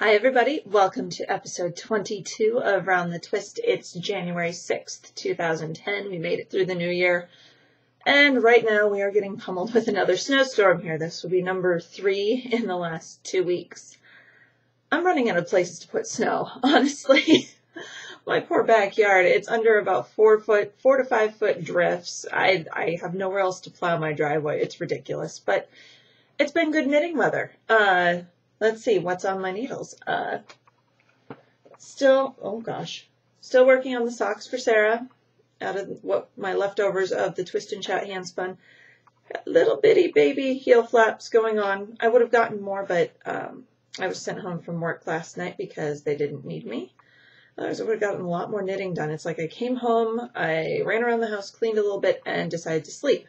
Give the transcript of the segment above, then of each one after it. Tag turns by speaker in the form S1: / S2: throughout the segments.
S1: Hi everybody, welcome to episode 22 of Round the Twist. It's January 6th, 2010. We made it through the new year, and right now we are getting pummeled with another snowstorm here. This will be number 3 in the last 2 weeks. I'm running out of places to put snow, honestly. My poor backyard, it's under about 4 to 5 foot drifts. I have nowhere else to plow my driveway. It's ridiculous, but it's been good knitting weather. Let's see, what's on my needles? Still working on the socks for Sarah out of my leftovers of the Twist and Chat hand spun. Got little bitty baby heel flaps going on. I would have gotten more, but I was sent home from work last night because they didn't need me. Otherwise, I would have gotten a lot more knitting done. It's like I came home, I ran around the house, cleaned a little bit, and decided to sleep.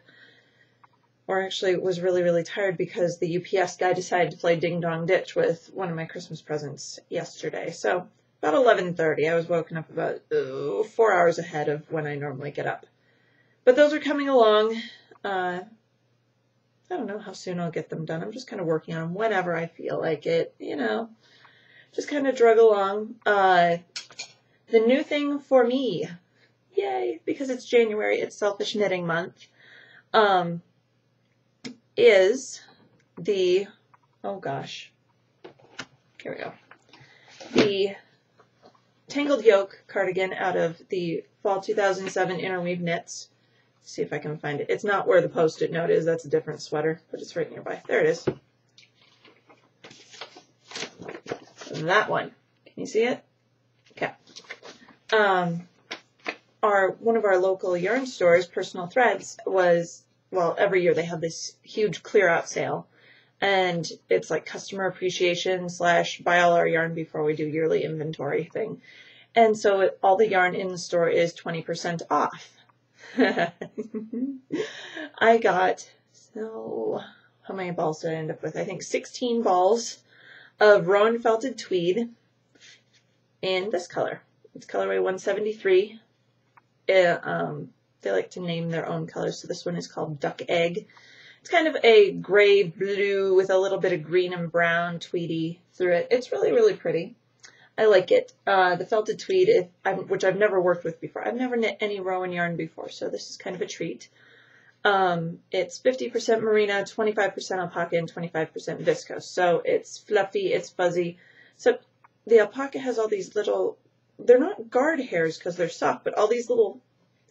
S1: Or actually was really, really tired because the UPS guy decided to play Ding Dong Ditch with one of my Christmas presents yesterday. So about 11:30, I was woken up about 4 hours ahead of when I normally get up. But those are coming along. I don't know how soon I'll get them done. I'm just kind of working on them whenever I feel like it, just kind of drug along. The new thing for me, yay, because it's January, it's Selfish Knitting Month. Is the, here we go, the Tangled Yoke cardigan out of the Fall 2007 Interweave Knits. Let's see if I can find it. It's not where the Post-it note is. That's a different sweater, but it's right nearby. There it is. That one. Can you see it? Okay. One of our local yarn stores, Personal Threads, was... Well, every year they have this huge clear out sale, and it's like customer appreciation / buy all our yarn before we do yearly inventory thing. And so all the yarn in the store is 20% off. I got, how many balls did I end up with? I think 16 balls of Rowan felted tweed in this color. It's colorway 173. They like to name their own colors, so this one is called Duck Egg. It's kind of a gray blue with a little bit of green and brown tweedy through it. It's really, really pretty. I like it. The felted tweed, which I've never worked with before. I've never knit any Rowan yarn before, so this is kind of a treat. It's 50% merino, 25% alpaca, and 25% viscose. So it's fluffy, it's fuzzy. So the alpaca has all these little, they're not guard hairs because they're soft, but all these little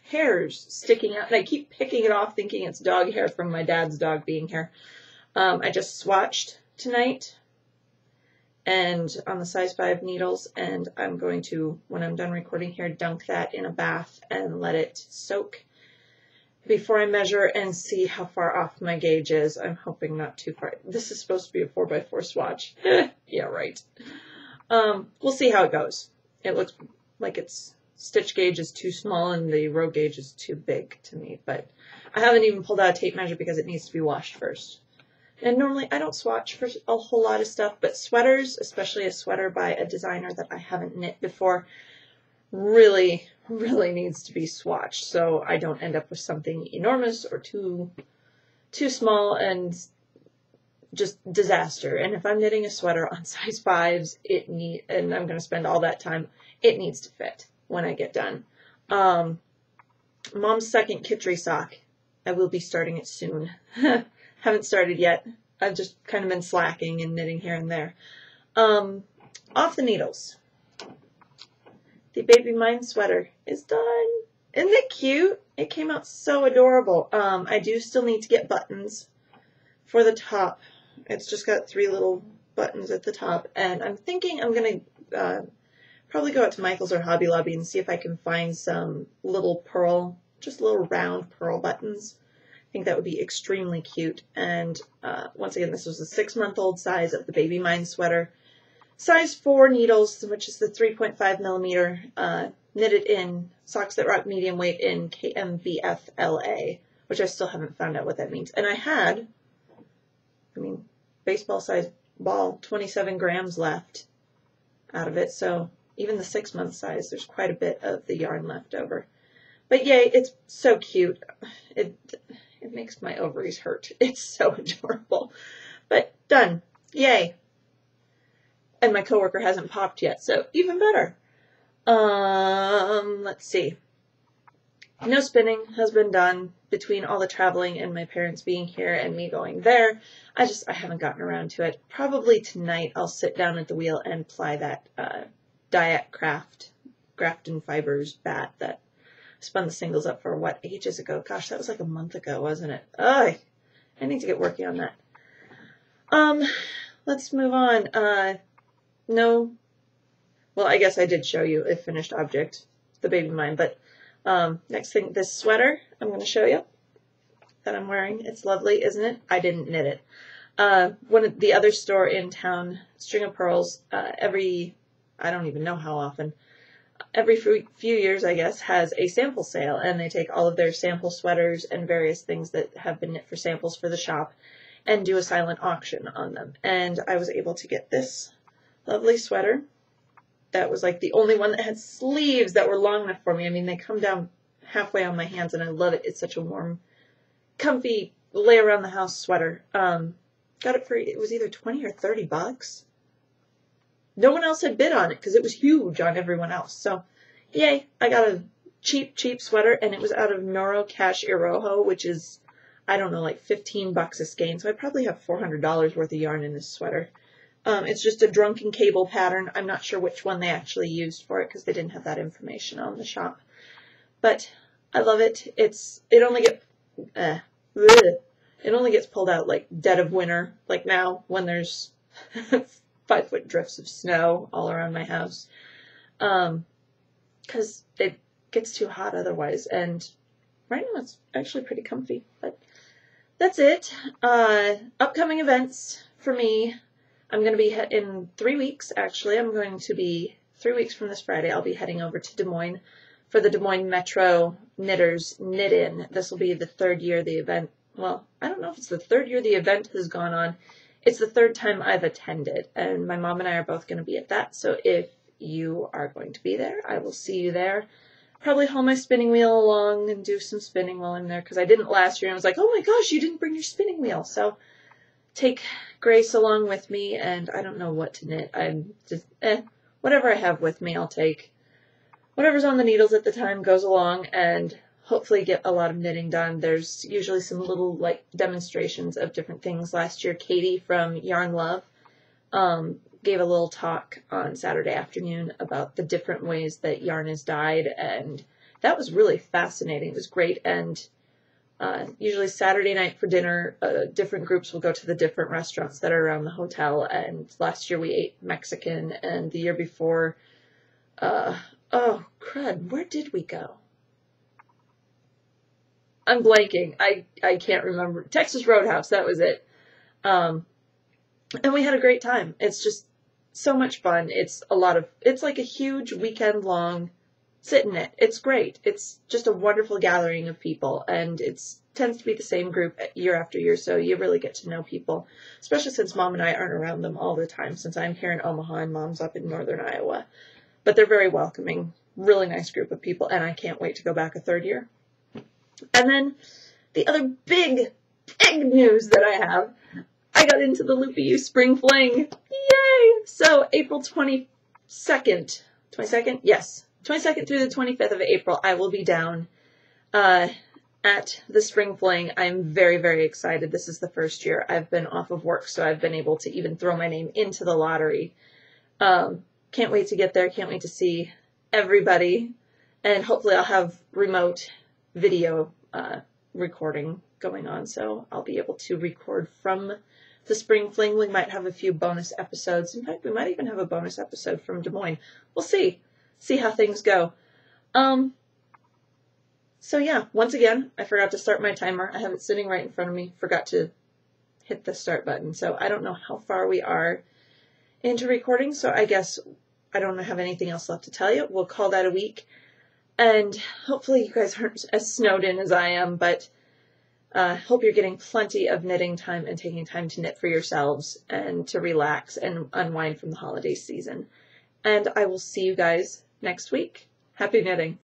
S1: hairs sticking out, and I keep picking it off thinking it's dog hair from my dad's dog being here. I just swatched tonight and on the size 5 needles, and I'm going to, when I'm done recording here, dunk that in a bath and let it soak before I measure and see how far off my gauge is. I'm hoping not too far. This is supposed to be a 4x4 swatch. Yeah, right. We'll see how it goes. It looks like it's stitch gauge is too small and the row gauge is too big to me, but I haven't even pulled out a tape measure because it needs to be washed first. And normally I don't swatch for a whole lot of stuff, but sweaters, especially a sweater by a designer that I haven't knit before, really, really needs to be swatched so I don't end up with something enormous or too small and just disaster. And if I'm knitting a sweater on size 5s, and I'm going to spend all that time, it needs to fit when I get done. Mom's second Kitchery sock. I will be starting it soon. Haven't started yet. I've just kind of been slacking and knitting here and there. Off the needles. The Baby Mine sweater is done. Isn't it cute? It came out so adorable. I do still need to get buttons for the top. It's just got 3 little buttons at the top, and I'm thinking I'm going to probably go out to Michael's or Hobby Lobby and see if I can find some little little round pearl buttons. I think that would be extremely cute. And once again, this was a 6-month-old size of the Baby Mine sweater. Size 4 needles, which is the 3.5 millimeter, knitted in Socks That Rock medium weight in KMVFLA, which I still haven't found out what that means. And I had, baseball size ball, 27 grams left out of it, so even the 6-month size, there's quite a bit of the yarn left over. But yay, it's so cute. It makes my ovaries hurt. It's so adorable. But done. Yay. And my coworker hasn't popped yet, so even better. Let's see. No spinning has been done between all the traveling and my parents being here and me going there. I haven't gotten around to it. Probably tonight I'll sit down at the wheel and ply that Diet Grafton Fibers bat that spun the singles up for what, ages ago? Gosh, that was like a month ago, wasn't it? Ugh, I need to get working on that. Let's move on. No, well, I guess I did show you a finished object, the baby mine, but next thing, this sweater I'm going to show you that I'm wearing. It's lovely, isn't it? I didn't knit it. One of the other store in town, String of Pearls, I don't even know how often, every few years, I guess, has a sample sale, and they take all of their sample sweaters and various things that have been knit for samples for the shop and do a silent auction on them. And I was able to get this lovely sweater. That was like the only one that had sleeves that were long enough for me. I mean, they come down halfway on my hands, and I love it. It's such a warm, comfy, lay around the house sweater. Got it for, it was either 20 or 30 bucks. No one else had bid on it because it was huge on everyone else. So, yay, I got a cheap sweater, and it was out of Noro Cash Iroho, which is, I don't know, like 15 bucks a skein. So I probably have $400 worth of yarn in this sweater. It's just a drunken cable pattern. I'm not sure which one they actually used for it because they didn't have that information on the shop. But I love it. It only gets pulled out like dead of winter, like now when there's 5-foot drifts of snow all around my house. Because it gets too hot otherwise. And right now it's actually pretty comfy. But that's it. Upcoming events for me. I'm going to be in 3 weeks, actually. I'm going to be 3 weeks from this Friday. I'll be heading over to Des Moines for the Des Moines Metro Knitters Knit-In. This will be the third year the event, well, I don't know if it's the third year the event has gone on. It's the third time I've attended, and my mom and I are both going to be at that. So if you are going to be there, I will see you there. Probably haul my spinning wheel along and do some spinning while I'm there, because I didn't last year. And I was like, oh my gosh, you didn't bring your spinning wheel. So take Grace along with me, and I don't know what to knit. I'm just, whatever I have with me, I'll take. Whatever's on the needles at the time goes along, and hopefully get a lot of knitting done. There's usually some little, like, demonstrations of different things. Last year, Katie from Yarn Love gave a little talk on Saturday afternoon about the different ways that yarn is dyed, and that was really fascinating. It was great, and usually Saturday night for dinner, different groups will go to the different restaurants that are around the hotel. And last year we ate Mexican, and the year before, oh crud, where did we go? I'm blanking. I can't remember. Texas Roadhouse, that was it. And we had a great time. It's just so much fun. It's like a huge weekend long sit in it. It's great. It's just a wonderful gathering of people, and it tends to be the same group year after year, so you really get to know people, especially since Mom and I aren't around them all the time, since I'm here in Omaha and Mom's up in northern Iowa. But they're very welcoming, really nice group of people, and I can't wait to go back a third year. And then the other big news that I have, I got into the Loopy Spring Fling. Yay! So April 22nd, yes. 22nd through the 25th of April, I will be down at the Spring Fling. I'm very, very excited. This is the first year I've been off of work, so I've been able to even throw my name into the lottery. Can't wait to get there. Can't wait to see everybody. And hopefully I'll have remote video recording going on, so I'll be able to record from the Spring Fling. We might have a few bonus episodes. In fact, we might even have a bonus episode from Des Moines. We'll see. See how things go. So yeah, once again, I forgot to start my timer. I have it sitting right in front of me. Forgot to hit the start button. So I don't know how far we are into recording. So I guess I don't have anything else left to tell you. We'll call that a week. And hopefully you guys aren't as snowed in as I am, but hope you're getting plenty of knitting time and taking time to knit for yourselves and to relax and unwind from the holiday season. And I will see you guys next week. Happy knitting.